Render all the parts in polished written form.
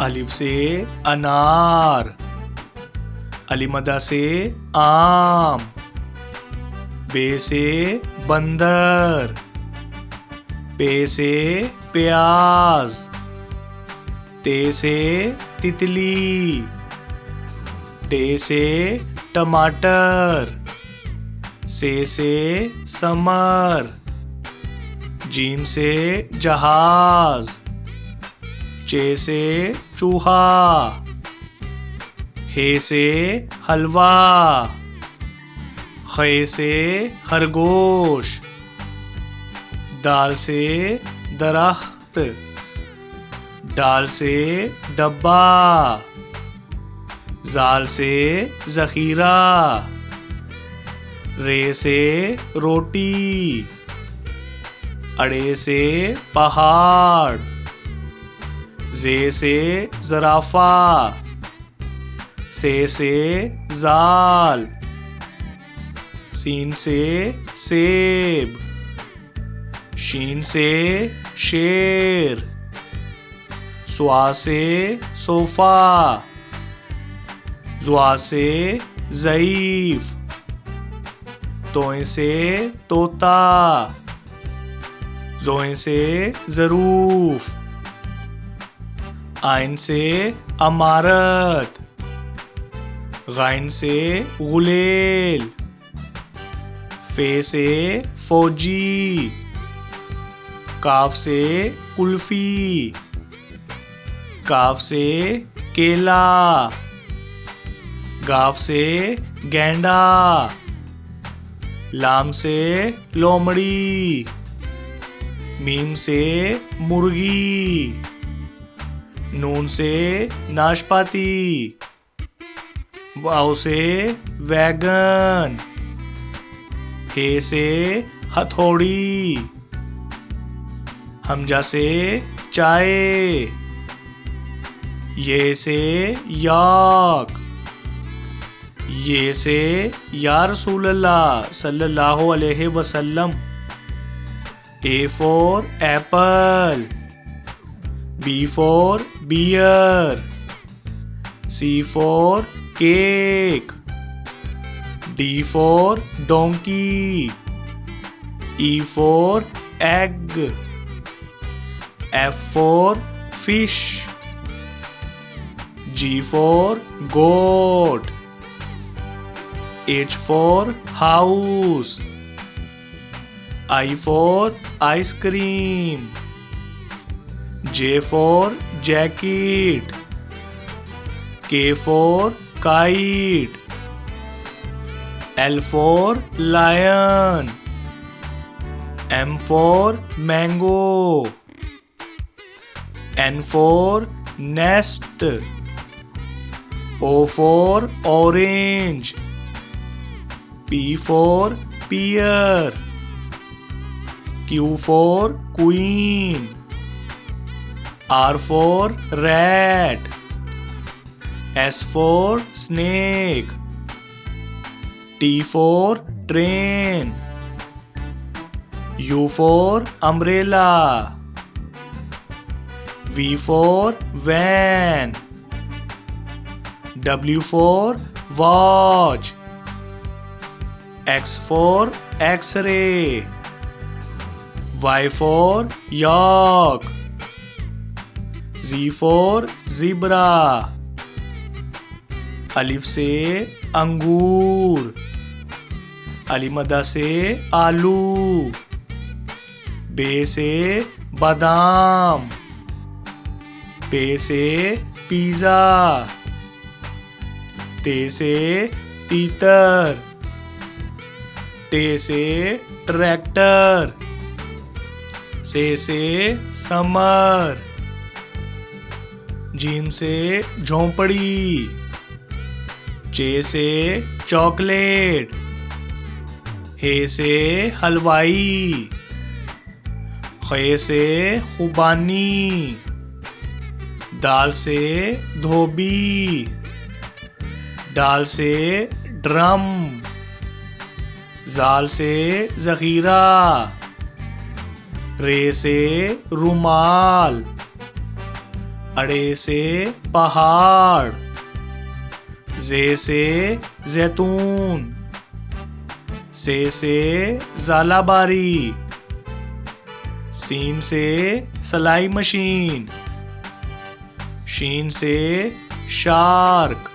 अलिफ से अनार, अलिमदा से आम, बे से बंदर, पे से प्याज, ते से तितली, टे से टमाटर, से समर, जीम से जहाज, चे से चूहा, हे से हलवा, खे से खरगोश, दाल से दरख्त, डाल से डब्बा, जाल से जखीरा, रे से रोटी, अड़े से पहाड़, जे से जराफा, से जाल, सीन से सेब, शीन से शेर, स्वा से सोफा, जुआ से ज़ईफ, तोए से तोता, जोए से ज़रूफ, आइन से अमारत, गाइन से गुलेल, फे से फौजी, काफ से कुल्फी, काफ से केला, गाफ से गेंडा, लाम से लोमड़ी, मीम से मुर्गी, नून से नाशपाती, वाव से वैगन, हे से हथौड़ी, हमजा से चाय, ये से याक, ये से या रसूल अल्लाह सल्लल्लाहु अलैहि वसल्लम, A for apple, B for bear, C for cake, D for donkey, E for egg, F for fish, G for goat, H for house, I for ice cream, J for jacket, K for kite, L for lion, M for mango, N for nest, O for orange, P for pear, Q for queen, R for rat, S for snake, T for train, U for umbrella, V for van, W for watch, X for X-ray, Y for yak, Z for zebra, अलिफ से अंगूर, अलिमदा से आलू, बे से बादाम, पे से pizza, ते से तीतर, टे से ट्रैक्टर, से समर, जीम से झोंपड़ी, चे से चॉकलेट, हे से हलवाई, खे से खुबानी, दाल से धोबी, डाल से ड्रम, जाल से जखीरा, रे से रुमाल, अड़े से पहाड़, जे से जैतून, से ज़ालाबारी, सीन से सलाई मशीन, शीन से शार्क,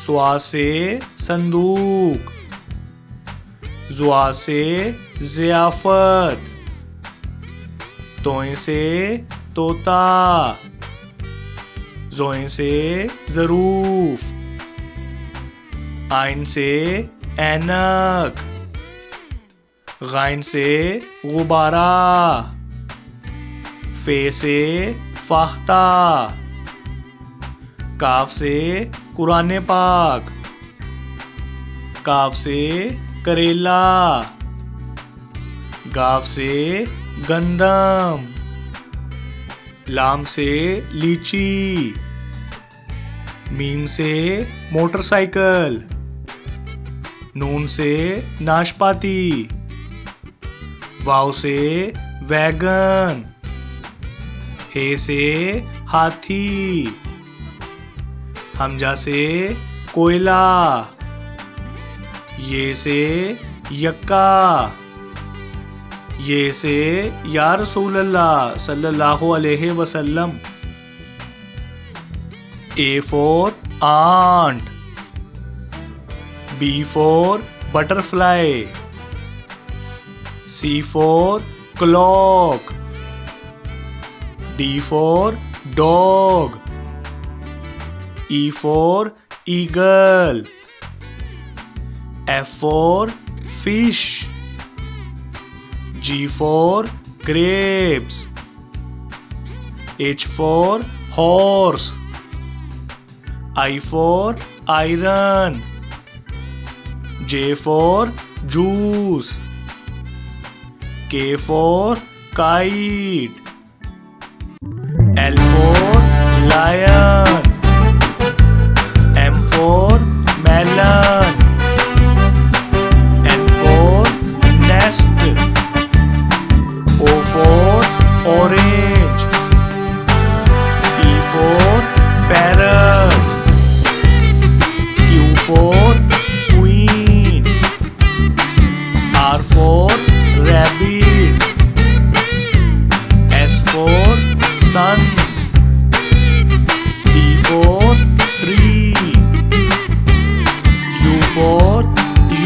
स्वा से संदूक, जुआ से ज़ियाफ़त, तोए से तोता, जोए से ज़रूफ, आइन से ऐनक, गाइन से गुब्बारा, फे से फाख्ता, काफ से कुरान पाक, काफ से करेला, गाफ से गंदम, लाम से लीची, मीम से मोटरसाइकिल, नून से नाशपाती, वाव से वैगन, हे से हाथी, हमजा से कोयला, ये से यक्का, ये से या रसूल अल्लाह सल्लल्लाहु अलैहि वसल्लम। A for ant, B for butterfly, C for clock, D for dog, E for eagle, F for fish, G for grapes, H for horse, I for iron, J for juice, K for kite, L for lion, M for melon, N for nest, O for orange, P for parrot, Q for queen, R for rabbit, S for sun, T for tree, U for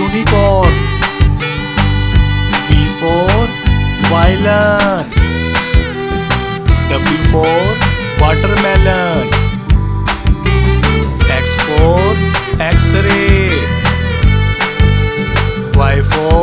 unicorn, V for violin, W for watermelon, X for X-ray, Y for